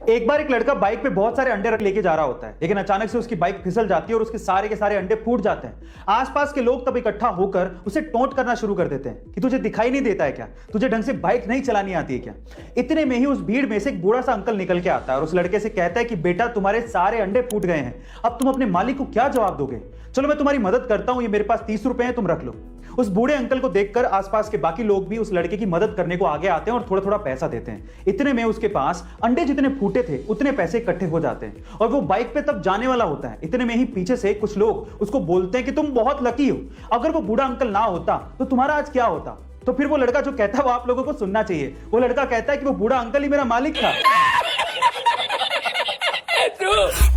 एक बार एक लड़का बाइक पे बहुत सारे अंडे रख लेके जा रहा होता है, लेकिन अचानक से उसकी बाइक फिसल जाती है और उसके सारे के सारे अंडे फूट जाते हैं। आसपास के लोग तब इकट्ठा होकर उसे टोंट करना शुरू कर देते हैं कि तुझे दिखाई नहीं देता है क्या, तुझे ढंग से बाइक नहीं चलानी आती है क्या। इतने में ही उस भीड़ में से एक बूढ़ा सा अंकल निकल के आता है और उस लड़के से कहता है कि बेटा तुम्हारे सारे अंडे फूट गए हैं, अब तुम अपने मालिक को क्या जवाब दोगे। चलो मैं तुम्हारी मदद करता हूं, ये मेरे पास 30 रुपए हैं, तुम रख लो। उस बूढ़े अंकल को देखकर आसपास के बाकी लोग भी उस लड़के की मदद करने को आगे आते हैं और थोड़ा थोड़ा पैसा देते हैं। इतने में उसके पास अंडे जितने फूटे थे उतने पैसे इकट्ठे हो जाते हैं और वो बाइक पे तब जाने वाला होता है। इतने में ही पीछे से कुछ लोग उसको बोलते हैं कि तुम बहुत लकी हो, अगर वो बूढ़ा अंकल ना होता तो तुम्हारा आज क्या होता। तो फिर वो लड़का जो कहता है वो आप लोगों को सुनना चाहिए। वो लड़का कहता है कि वो बूढ़ा अंकल ही मेरा मालिक था।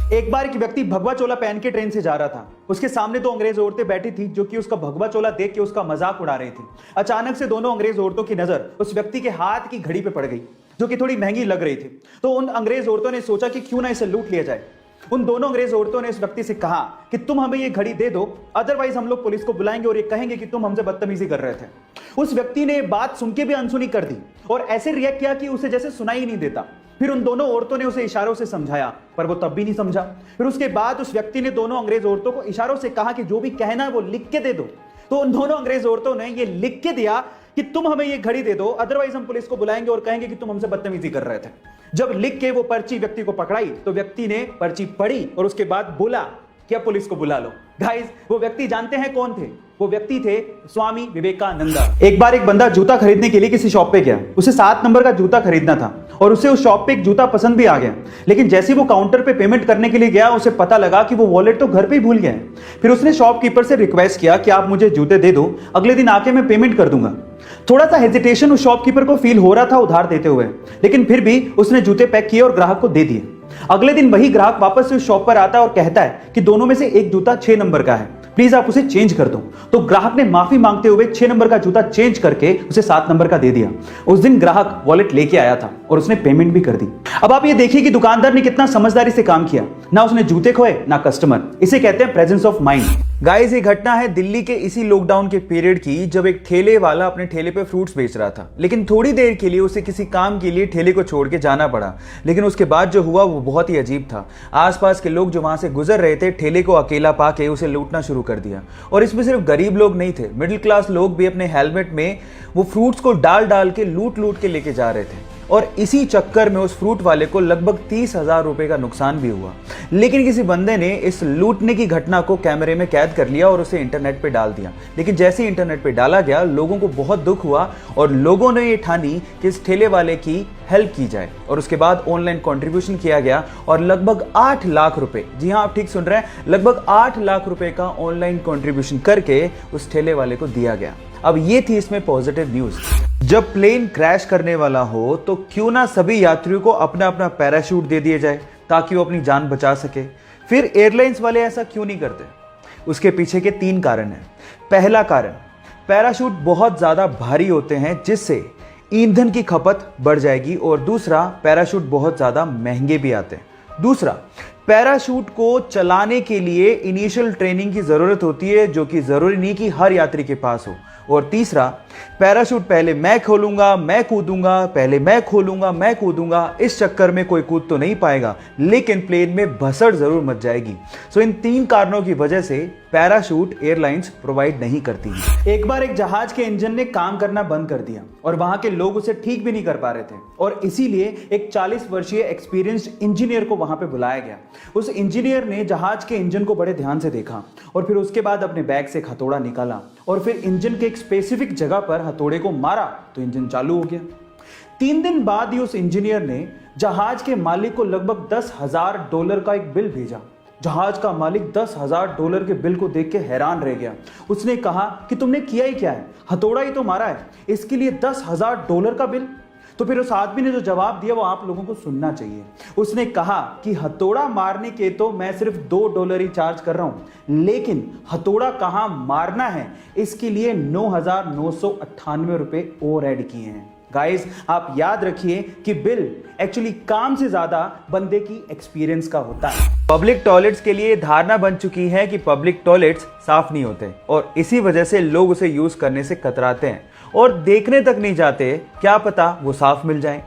एक बार एक व्यक्ति भगवा चोला पहन के ट्रेन से जा रहा था। उसके सामने दो अंग्रेज औरतें बैठी थी जो कि उसका भगवा चोला देख के उसका मजाक उड़ा रही थी। अचानक से दोनों अंग्रेज औरतों की नजर उस व्यक्ति के हाथ की घड़ी पे पड़ गई जो कि थोड़ी महंगी लग रही थी। तो उन अंग्रेज औरतों ने सोचा कि क्यों ना इसे लूट लिया जाए। उन दोनों अंग्रेज औरतों ने इस व्यक्ति से कहा कि तुम हमें ये घड़ी दे दो, अदरवाइज हम लोग पुलिस को बुलाएंगे और ये कहेंगे कि तुम हमसे बदतमीजी कर रहे थे। उस व्यक्ति ने बात सुन के भी अनसुनी कर दी और ऐसे रिएक्ट किया कि उसे जैसे सुनाई ही नहीं देता। फिर उन दोनों औरतों ने उसे इशारों से समझाया पर वो तब भी नहीं समझा। फिर उसके बाद उस व्यक्ति ने दोनों अंग्रेज औरतों को इशारों से कहा कि जो भी कहना है वो लिख के दे दो। तो उन दोनों अंग्रेज औरतों ने ये लिख के दिया कि तुम हमें ये घड़ी दे दो, अदरवाइज हम पुलिस को बुलाएंगे और कहेंगे कि तुम हमसे बदतमीजी कर रहे थे। जब लिख के वो पर्ची व्यक्ति को पकड़ाई तो व्यक्ति ने पर्ची पढ़ी और उसके बाद बोला कि अब पुलिस को बुला लो। गाइस, वो व्यक्ति जानते हैं कौन थे? वो व्यक्ति थे स्वामी विवेकानंदा। एक बार एक बंदा जूता खरीदने के लिए किसी शॉप पे गया। उसे 7 नंबर का जूता खरीदना था और उसे उस शॉप पे एक जूता पसंद भी आ गया। लेकिन जैसे वो काउंटर पे पेमेंट करने के लिए गया उसे पता लगा कि वो वॉलेट तो घर पे ही भूल गया है। फिर उसने शॉपकीपर से रिक्वेस्ट किया कि आप मुझे जूते दे दो, अगले दिन आके मैं पेमेंट कर दूंगा। थोड़ा सा हेजिटेशन उस शॉपकीपर को फील हो रहा था उधार देते हुए, लेकिन फिर भी उसने जूते पैक किए और ग्राहक को दे दिए। अगले दिन वही ग्राहक वापस से उस शॉप पर आता है और कहता है कि दोनों में से एक जूता 6 नंबर का है, प्लीज आप उसे चेंज कर दो। तो ग्राहक ने माफी मांगते हुए 6 नंबर का जूता चेंज करके उसे 7 नंबर का दे दिया। उस दिन ग्राहक वॉलेट लेके आया था और उसने पेमेंट भी कर दी। अब आप ये देखिए कि दुकानदार ने कितना समझदारी से काम किया, ना उसने जूते खोए ना कस्टमर। इसे कहते हैं प्रेजेंस ऑफ माइंड। गाइस, ये घटना है दिल्ली के इसी लॉकडाउन के पीरियड की, जब एक ठेले वाला अपने ठेले पे फ्रूट्स बेच रहा था। लेकिन थोड़ी देर के लिए उसे किसी काम के लिए ठेले को छोड़ के जाना पड़ा। लेकिन उसके बाद जो हुआ वो बहुत ही अजीब था। आसपास के लोग जो वहां से गुजर रहे थे ठेले को अकेला पाके उसे लूटना शुरू कर दिया। और इसमें सिर्फ गरीब लोग नहीं थे, मिडिल क्लास लोग भी अपने हेलमेट में वो फ्रूट्स को डाल डाल के लूट के लेके जा रहे थे। और इसी चक्कर में उस फ्रूट वाले को लगभग 30,000 रुपए का नुकसान भी हुआ। लेकिन किसी बंदे ने इस लूटने की घटना को कैमरे में कैद कर लिया और उसे इंटरनेट पे डाल दिया। लेकिन जैसे ही इंटरनेट पे डाला गया लोगों को बहुत दुख हुआ और लोगों ने ये ठानी कि इस ठेले वाले की हेल्प की जाए। और उसके बाद ऑनलाइन कंट्रीब्यूशन किया गया और लगभग 8 लाख रुपए, जी हाँ आप ठीक सुन रहे हैं, लगभग 8 लाख रुपए का ऑनलाइन कंट्रीब्यूशन करके उस ठेले वाले को दिया गया। अब ये थी इसमें पॉजिटिव न्यूज। जब प्लेन क्रैश करने वाला हो तो क्यों ना सभी यात्रियों को अपना अपना पैराशूट दे दिए जाए ताकि वो अपनी जान बचा सके। फिर एयरलाइंस वाले ऐसा क्यों नहीं करते? उसके पीछे के 3 कारण हैं। पहला कारण, पैराशूट बहुत ज्यादा भारी होते हैं जिससे ईंधन की खपत बढ़ जाएगी। और दूसरा, पैराशूट बहुत ज्यादा महंगे भी आते हैं। दूसरा, पैराशूट को चलाने के लिए इनिशियल ट्रेनिंग की जरूरत होती है जो कि जरूरी नहीं कि हर यात्री के पास हो। और तीसरा, पैराशूट पहले मैं खोलूंगा मैं कूदूंगा, पहले मैं खोलूंगा मैं कूदूंगा, इस चक्कर में कोई कूद तो नहीं पाएगा लेकिन प्लेन में भसड़ जरूर मच जाएगी। सो इन 3 कारणों की वजह से पैराशूट एयरलाइंस प्रोवाइड नहीं करती है। एक बार एक जहाज के इंजन ने काम करना बंद कर दिया और वहां के लोग उसे ठीक भी नहीं कर पा रहे थे और इसीलिए एक 40 वर्षीय एक्सपीरियंस्ड इंजीनियर को वहां पे बुलाया गया। उस इंजीनियर ने जहाज के इंजन को बड़े ध्यान से देखा और फिर उसके बाद अपने बैग से एक हथौड़ा निकाला और फिर इंजन के एक स्पेसिफिक जगह पर हथौड़े को मारा तो इंजन चालू हो गया। 3 दिन बाद ही उस इंजीनियर ने जहाज के मालिक को लगभग $10,000 का एक बिल भेजा। जहाज का मालिक $10,000 के बिल को देख के हैरान रह गया। उसने कहा कि तुमने किया ही क्या है, हथौड़ा ही तो मारा है, इसके लिए $10,000 का बिल। तो फिर उस आदमी ने जो जवाब दिया वो आप लोगों को सुनना चाहिए। उसने कहा कि हथौड़ा मारने के तो मैं सिर्फ $2 ही चार्ज कर रहा हूं, लेकिन हथौड़ा कहां मारना है इसके लिए 9,998 रुपए और ऐड किए हैं। गाइस, आप याद रखिए कि बिल एक्चुअली काम से ज्यादा बंदे की एक्सपीरियंस का होता है। पब्लिक टॉयलेट्स के लिए धारणा बन चुकी है कि पब्लिक टॉयलेट्स साफ नहीं होते और इसी वजह से लोग उसे यूज करने से कतराते हैं और देखने तक नहीं जाते, क्या पता वो साफ मिल जाए।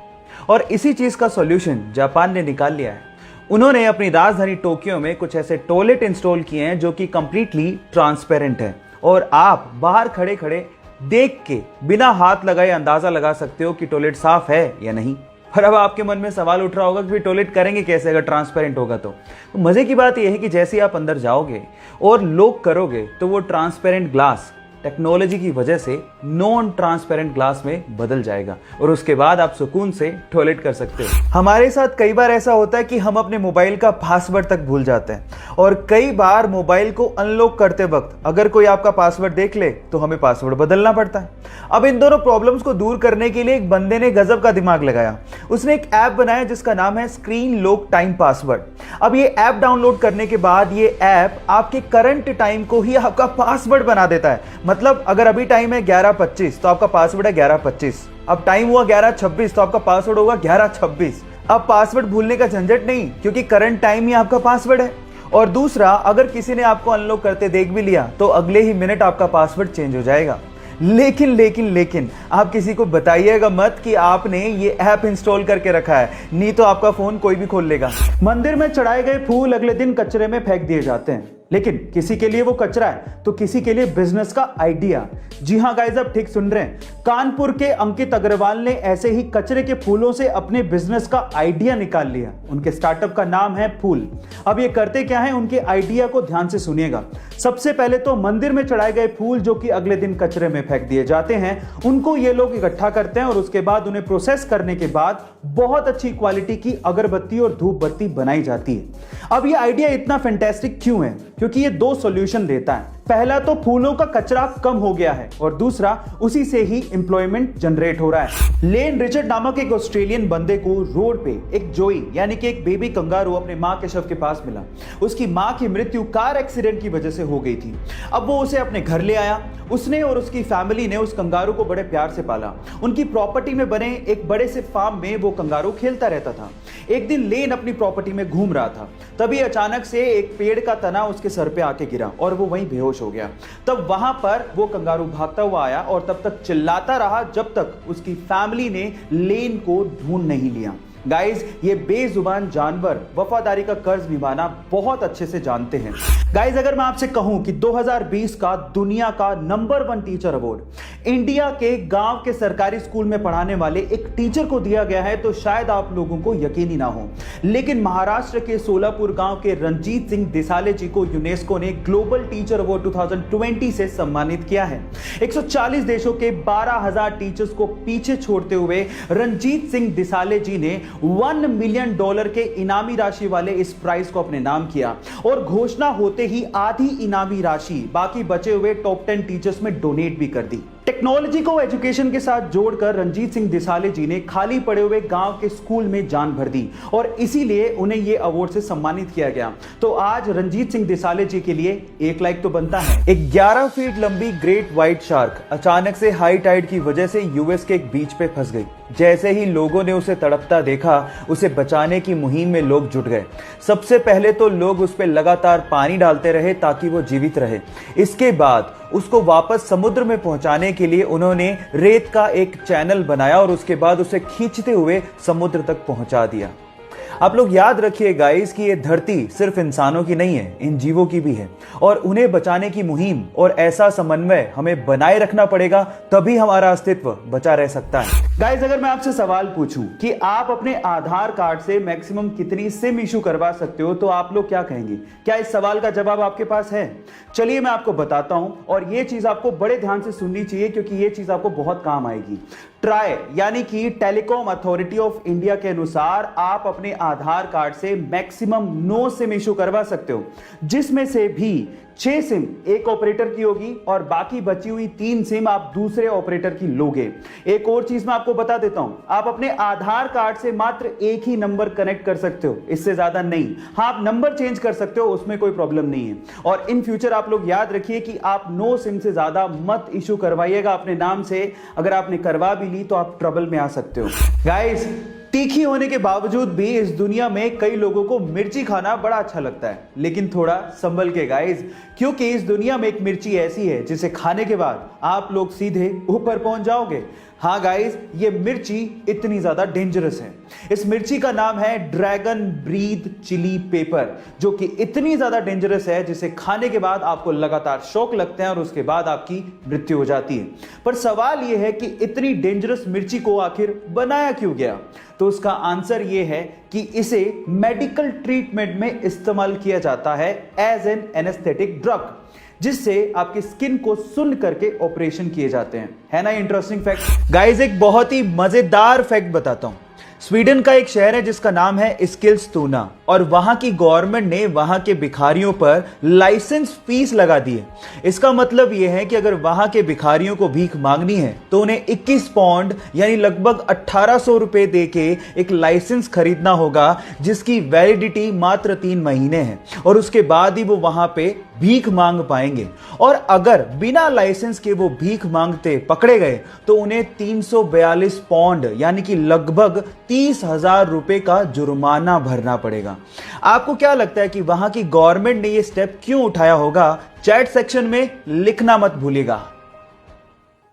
और इसी चीज का सॉल्यूशन जापान ने निकाल लिया है। उन्होंने अपनी राजधानी टोक्यो में कुछ ऐसे टॉयलेट इंस्टॉल किए हैं जो कि कंप्लीटली ट्रांसपेरेंट है और आप बाहर खड़े खड़े देख के बिना हाथ लगाए अंदाजा लगा सकते हो कि टॉयलेट साफ है या नहीं। और अब आपके मन में सवाल उठ रहा होगा कि फिर टॉयलेट करेंगे कैसे अगर ट्रांसपेरेंट होगा तो मजे की बात यह है कि जैसे ही आप अंदर जाओगे और लॉक करोगे तो वो ट्रांसपेरेंट ग्लास टेक्नोलॉजी की वजह से नॉन ट्रांसपेरेंट ग्लास में बदल जाएगा और उसके बाद आप सुकून से टॉयलेट कर सकते हो। हमारे साथ कई बार ऐसा होता है कि हम अपने मोबाइल का पासवर्ड तक भूल जाते हैं और कई बार मोबाइल को अनलॉक करते वक्त अगर कोई आपका पासवर्ड देख ले तो हमें पासवर्ड बदलना पड़ता है। अब इन दोनों प्रॉब्लम्स को दूर करने के लिए एक बंदे ने गजब का दिमाग लगाया। उसने एक ऐप बनाया जिसका नाम है स्क्रीन लॉक टाइम पासवर्ड। अब ये ऐप डाउनलोड करने के बाद ये ऐप आपके करंट टाइम को ही आपका पासवर्ड बना देता है। मतलब अगर अभी टाइम है 11:25 तो आपका पासवर्ड है 11:25। अब टाइम हुआ 11:26 तो आपका पासवर्ड होगा 11:26। अब पासवर्ड भूलने का झंझट नहीं क्योंकि करंट टाइम ही आपका पासवर्ड है। और दूसरा, अगर किसी ने आपको अनलॉक करते देख भी लिया तो अगले ही मिनट आपका पासवर्ड चेंज हो जाएगा। लेकिन आप किसी को बताइएगा मत कि आपने ये ऐप इंस्टॉल करके रखा है, नहीं तो आपका फोन कोई भी खोल लेगा। मंदिर में चढ़ाए गए फूल अगले दिन कचरे में फेंक दिए जाते हैं, लेकिन किसी के लिए वो कचरा है तो किसी के लिए बिजनेस का आइडिया। जी हां गाइस, आप ठीक सुन रहे हैं। कानपुर के अंकित अग्रवाल ने ऐसे ही कचरे के फूलों से अपने बिजनेस का आइडिया निकाल लिया। उनके स्टार्टअप का नाम है फूल। अब ये करते क्या है, उनके आइडिया को ध्यान से सुनिएगा। सबसे पहले तो मंदिर में चढ़ाए गए फूल जो कि अगले दिन कचरे में फेंक दिए जाते हैं, उनको ये लोग इकट्ठा करते हैं और उसके बाद उन्हें प्रोसेस करने के बाद बहुत अच्छी क्वालिटी की अगरबत्ती और धूप बत्ती बनाई जाती है। अब ये आइडिया इतना फैंटास्टिक क्यों है? क्योंकि ये दो सॉल्यूशन देता है। पहला तो फूलों का कचरा कम हो गया है और दूसरा उसी से ही एम्प्लॉयमेंट जनरेट हो रहा है। लेन रिचर्ड नामक एक ऑस्ट्रेलियन बंदे को रोड पे एक जोई यानी कि एक बेबी कंगारू अपने मां के शव के पास मिला। उसकी मां की मृत्यु कार एक्सीडेंट की वजह से हो गई थी। अब वो उसे अपने घर ले आया। उसने और उसकी फैमिली ने उस कंगारू को बड़े प्यार से पाला। उनकी प्रॉपर्टी में बने एक बड़े से फार्म में वो कंगारू खेलता रहता था। एक दिन लेन अपनी प्रॉपर्टी में घूम रहा था, तभी अचानक से एक पेड़ का तना उसके सर पे आके गिरा और वो वहीं बेहोश हो गया। तब वहां पर वो कंगारू भागता हुआ आया और तब तक चिल्लाता रहा जब तक उसकी फैमिली ने लेन को ढूंढ नहीं लिया। गाइज, ये बेजुबान जानवर वफादारी का कर्ज निभाना बहुत अच्छे से जानते हैं। गाइज, अगर मैं आपसे कहूं कि 2020 का दुनिया का नंबर 1 टीचर अवार्ड इंडिया के गांव के सरकारी स्कूल में पढ़ाने वाले एक टीचर को दिया गया है तो शायद आप लोगों को यकीन ही ना हो, लेकिन महाराष्ट्र के सोलापुर गांव के रंजीत सिंह दिसाले जी को यूनेस्को ने ग्लोबल टीचर अवार्ड 2020 से सम्मानित किया है। 140 देशों के 12,000 टीचर्स को पीछे छोड़ते हुए रंजीत सिंह दिसाले जी ने $1 मिलियन के इनामी राशि वाले इस प्राइज को अपने नाम किया और घोषणा होते ही आधी इनामी राशि बाकी बचे हुए टॉप 10 टीचर्स में डोनेट भी कर दी। टेक्नोलॉजी को एजुकेशन के साथ जोड़कर रंजीत सिंह दिसाले जी ने खाली पड़े हुए गांव के स्कूल में जान भर दी और इसीलिए उन्हें यह अवार्ड से सम्मानित किया गया। तो आज रंजीत सिंह दिसाले जी के लिए 1 लाइक तो बनता है। एक 11 फीट लंबी ग्रेट व्हाइट शार्क अचानक से हाई टाइड की वजह से यूएस के एक बीच पे फंस गई। जैसे ही लोगों ने उसे तड़पता देखा, उसे बचाने की मुहिम में लोग जुट गए। सबसे पहले तो लोग उस पर लगातार पानी डालते रहे ताकि वो जीवित रहे। इसके बाद उसको वापस समुद्र में पहुंचाने के लिए उन्होंने रेत का एक चैनल बनाया और उसके बाद उसे खींचते हुए समुद्र तक पहुंचा दिया। आप लोग याद रखिए गाइस कि ये धरती सिर्फ इंसानों की नहीं है, इन जीवों की भी है और उन्हें बचाने की मुहिम और ऐसा समन्वय हमें बनाए रखना पड़ेगा, तभी हमारा अस्तित्व बचा रह सकता है। गाइस, अगर मैं आपसे सवाल पूछूं कि आप अपने आधार कार्ड से मैक्सिमम कितनी सिम इशू करवा सकते हो तो आप लोग क्या कहेंगे? क्या इस सवाल का जवाब आपके पास है? चलिए मैं आपको बताता हूं और ये चीज आपको बड़े ध्यान से सुननी चाहिए क्योंकि ये चीज आपको बहुत काम आएगी। ट्राई यानी कि टेलीकॉम अथॉरिटी ऑफ इंडिया के अनुसार आप अपने आधार कार्ड से मैक्सिमम 9 सिम इशू करवा सकते हो, जिसमें से भी 6 सिम एक ऑपरेटर की होगी और बाकी बची हुई 3 सिम आप दूसरे ऑपरेटर की लोगे। एक और चीज मैं आपको बता देता हूं, आप अपने आधार कार्ड से मात्र एक ही नंबर कनेक्ट कर सकते हो, इससे ज्यादा नहीं। हाँ, आप नंबर चेंज कर सकते हो, उसमें कोई प्रॉब्लम नहीं है। और इन फ्यूचर आप लोग याद रखिए कि आप 9 सिम से ज्यादा मत इशू करवाइएगा अपने नाम से। अगर आपने करवा भी ली तो आप ट्रबल में आ सकते हो। गाइस, तीखी होने के बावजूद भी इस दुनिया में कई लोगों को मिर्ची खाना बड़ा अच्छा लगता है, लेकिन थोड़ा संभल के गाइस, क्योंकि इस दुनिया में एक मिर्ची ऐसी है जिसे खाने के बाद आप लोग सीधे ऊपर पहुंच जाओगे। हाँ गाइस, ये मिर्ची इतनी ज्यादा डेंजरस है। इस मिर्ची का नाम है ड्रैगन ब्रीथ चिली पेपर, जो कि इतनी ज्यादा डेंजरस है जिसे खाने के बाद आपको लगातार शॉक लगते हैं और उसके बाद आपकी मृत्यु हो जाती है। पर सवाल यह है कि इतनी डेंजरस मिर्ची को आखिर बनाया क्यों गया? तो उसका आंसर यह है कि इसे मेडिकल ट्रीटमेंट में इस्तेमाल किया जाता है एज एन एनेस्थेटिक ड्रग, जिससे आपकी स्किन को सुन्न करके ऑपरेशन किए जाते हैं। है ना इंटरेस्टिंग फैक्ट? गाइस, एक बहुत ही मजेदार फैक्ट बताता हूं। स्वीडन का एक शहर है जिसका नाम है एस्किलस्तुना, और वहां की गवर्नमेंट ने वहां के भिखारियों पर लाइसेंस फीस लगा दी है। इसका मतलब यह है कि अगर वहां के भिखारियों को भीख मांगनी है तो उन्हें 21 पाउंड यानी लगभग 1800 रुपए देके एक लाइसेंस खरीदना होगा, जिसकी वैलिडिटी मात्र 3 महीने है, और उसके बाद ही वो वहां पे भीख मांग पाएंगे। और अगर बिना लाइसेंस के वो भीख मांगते पकड़े गए तो उन्हें 342 पाउंड यानी कि लगभग 30,000 रुपए का जुर्माना भरना पड़ेगा। आपको क्या लगता है कि वहां की गवर्नमेंट ने ये स्टेप क्यों उठाया होगा? चैट सेक्शन में लिखना मत भूलिएगा।